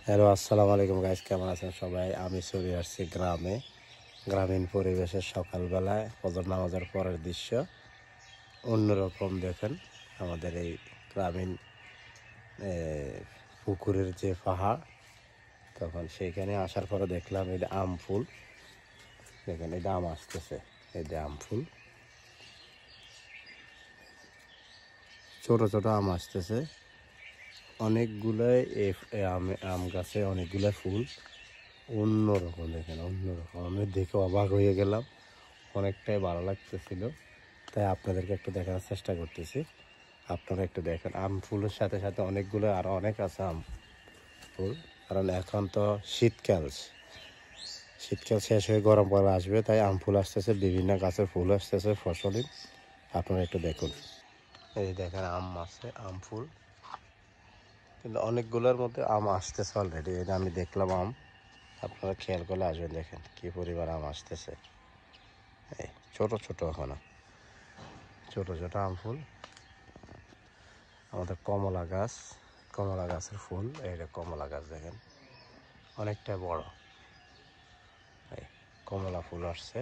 Hello, আসসালামু আলাইকুম guys, কেমন আছেন সবাই? আমি চলে আসছি গ্রামে। গ্রামীণ পরিবেশের সকালবেলায় ফজর নামাজের পরের দৃশ্য অন্যরকম। দেখেন আমাদের এই গ্রামীণ এ, পুকুরের যে পাহাড়, তখন সেইখানে আসার পরে দেখলাম এই যে আম ফুল। দেখেন এই যে আম আসতেছে, এই যে আম ফুল, ছোট ছোট আম আসতেছে অনেকগুলাই। আম গাছে অনেকগুলাই ফুল অন্যরকম। দেখেন অন্যরকম, আমি দেখে অবাক হয়ে গেলাম, অনেকটাই ভালো লাগতেছিল। তাই আপনাদেরকে একটু দেখানোর চেষ্টা করতেছি, আপনারা একটু দেখেন। আম ফুলের সাথে সাথে অনেকগুলো আরও অনেক আছে আম ফুল, কারণ এখন তো শীতকাল শীতকাল শেষ হয়ে গরম পরে আসবে, তাই আম ফুল আসতেছে, বিভিন্ন গাছের ফুল আসতেছে ফসলি। আপনারা একটু দেখুন, এই দেখেন আম আছে, আম ফুল, কিন্তু অনেকগুলোর মধ্যে আম আসতেছে অলরেডি। এটা আমি দেখলাম আম, আপনারা খেয়াল করলে আসবেন, দেখেন কি পরিমাণ আম আসতেছে। এই ছোট ছোট এখনো ছোট ছোট আম ফুল। আমাদের কমলা গাছ, কমলা গাছের ফুল, এইটা কমলা গাছ দেখেন অনেকটা বড়। এই কমলা ফুল আসছে,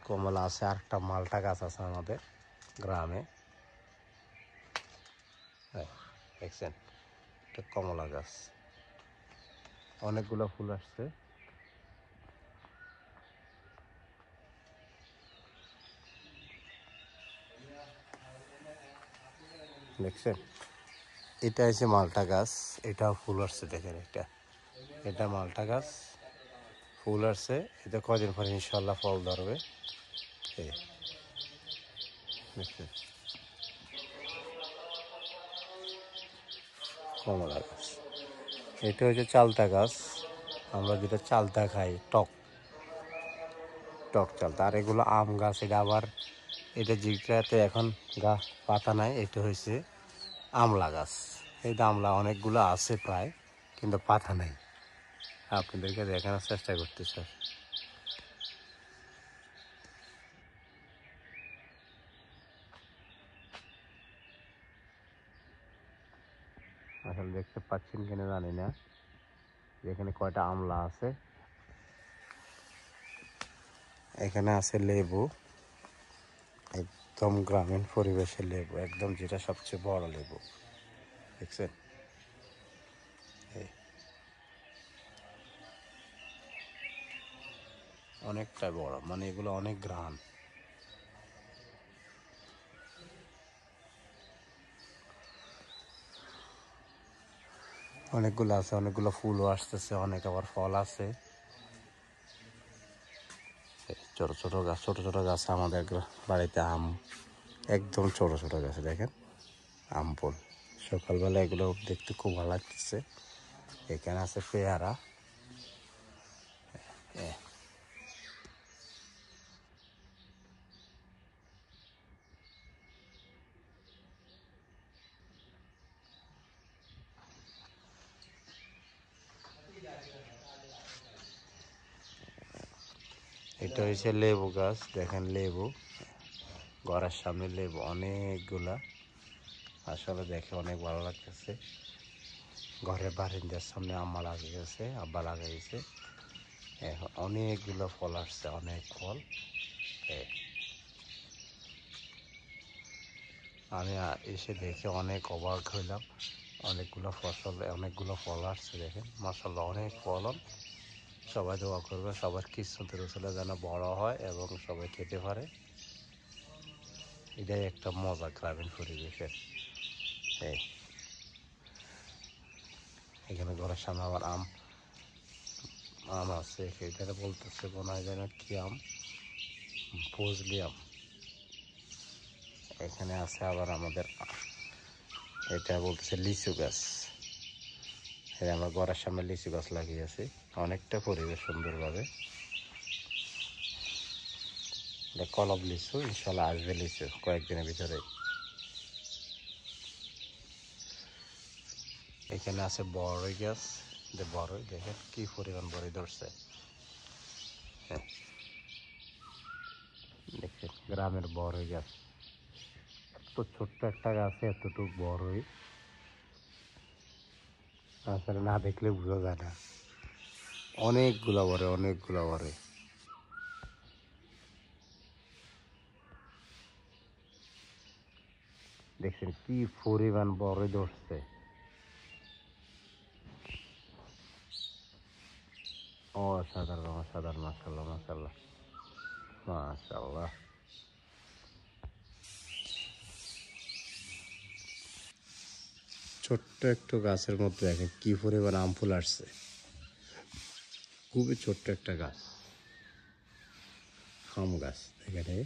কমলা আছে। আর একটা মালটা গাছ আছে আমাদের গ্রামে, দেখছেন, এটা কমলা গাছ, অনেকগুলো ফুল আসছে। দেখছেন, এটা হচ্ছে মালটা গাছ, এটাও ফুল আসছে। দেখেন এটা, এটা মালটা গাছ, ফুল আসছে। এটা কদিন পরে ইনশাল্লাহ ফল ধরবে। এই দেখছেন কমলা গাছ। এটা হচ্ছে চালতা গাছ, আমরা যেটা চালতা খাই, টক টক চালতা। আর এগুলো আম গাছ, এটা আবার এটা যেটাতে এখন গাছ পাতা নাই, এটা হয়েছে আমলা গাছ। এই আমলা অনেকগুলো আছে প্রায়, কিন্তু পাতা নাই। আপনাদেরকে দেখানোর চেষ্টা করতেছে। আসলে দেখতে পাচ্ছেন কিনা জানি না, এখানে কয়টা আমলা আছে। এখানে আছে লেবু, একদম গ্রামীণ পরিবেশের লেবু, একদম যেটা সবচেয়ে বড় লেবু। দেখছেন, এই অনেকটা বড়, মানে এগুলো অনেক গ্রাম। অনেকগুলো আছে, অনেকগুলো ফুলও আসতেছে, অনেক আবার ফল আছে। ছোট ছোট গাছ, ছোট ছোট গাছ আমাদের বাড়িতে আম, একদম ছোট ছোট গাছ। দেখেন আম ফুল, সকালবেলা এগুলো দেখতে খুব ভালো লাগতেছে। এখানে আছে পেয়ারা। এটা হচ্ছে লেবু গাছ, দেখেন লেবু, ঘরের সামনে লেবু অনেকগুলা। আসলে দেখে অনেক ভালো লাগতেছে। ঘরের বারিন্দার সামনে আম্মা লাগিয়েছে, আব্বা লাগাইছে, অনেকগুলো ফল আসছে, অনেক ফল। আমি এসে দেখে অনেক অবাক হইলাম, অনেকগুলো ফসল, অনেকগুলো ফল আসছে। দেখেন মাশাআল্লাহ, অনেক ফলন। সবাই দোয়া করবে সবার কিসমতের রসুলে যেন বড় হয় এবং সবাই খেতে পারে। এটাই একটা মজা গ্রামীণ পরিবেশের। এই এখানে ঘরের সামনে আবার আম আম আছে, সেটা বলতেছে মনে হয় যেন কি আম, ফজলি আম। এখানে আছে আবার আমাদের, এটা বলতেছে লিচু গাছ। আমরা ঘরের সামনে লিচু গাছ লাগিয়েছি, অনেকটা পরিবেশ সুন্দরভাবে। এটা কলম লিচু, ইনশাল্লাহ আসবে লিচু কয়েকদিনের ভিতরে। এখানে আছে বড়ই গাছ, যে বড়ই, দেখেন কি পরিমাণ বড়ই ধরছে। হ্যাঁ, দেখেন গ্রামের বড়ই গাছ, তো ছোট্ট একটা গাছে এতটুকু বড়ই। আসলে না দেখলে বোঝা যায় না, অনেকগুলা বরে, অনেকগুলা বরে। দেখছেন কি পরিমাণ বরে ধরছে। অসাধারণ অসাধারণ, মাশাআল্লাহ মাশাআল্লাহ মাশাআল্লাহ। ছোট্ট একটু গাছের মধ্যে দেখেন কি পরিমাণ আম ফুল আসছে। খুবই ছোট্ট একটা গাছ, আম গাছ। এখানে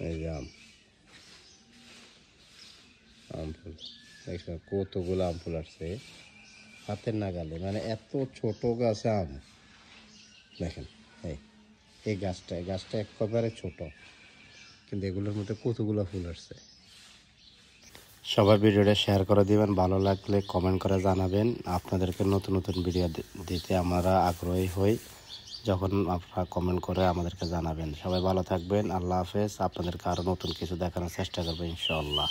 এই যে আম ফুল দেখছেন কতগুলো আম ফুল আসছে হাতের নাগালে, মানে এত ছোট গাছে আম। দেখেন এই গাছটা একেবারে ছোট, কিন্তু এগুলোর মধ্যে কতগুলো ফুল আসছে। সবাই ভিডিওটা শেয়ার করে দিবেন, ভালো লাগলে কমেন্ট করে জানাবেন। আপনাদেরকে নতুন নতুন ভিডিও দিতে আমরা আগ্রহী হই, যখন আপনারা কমেন্ট করে আমাদেরকে জানাবেন। সবাই ভালো থাকবেন, আল্লাহ হাফেজ। আপনাদেরকে আরও নতুন কিছু দেখানোর চেষ্টা করবো ইনশাআল্লাহ।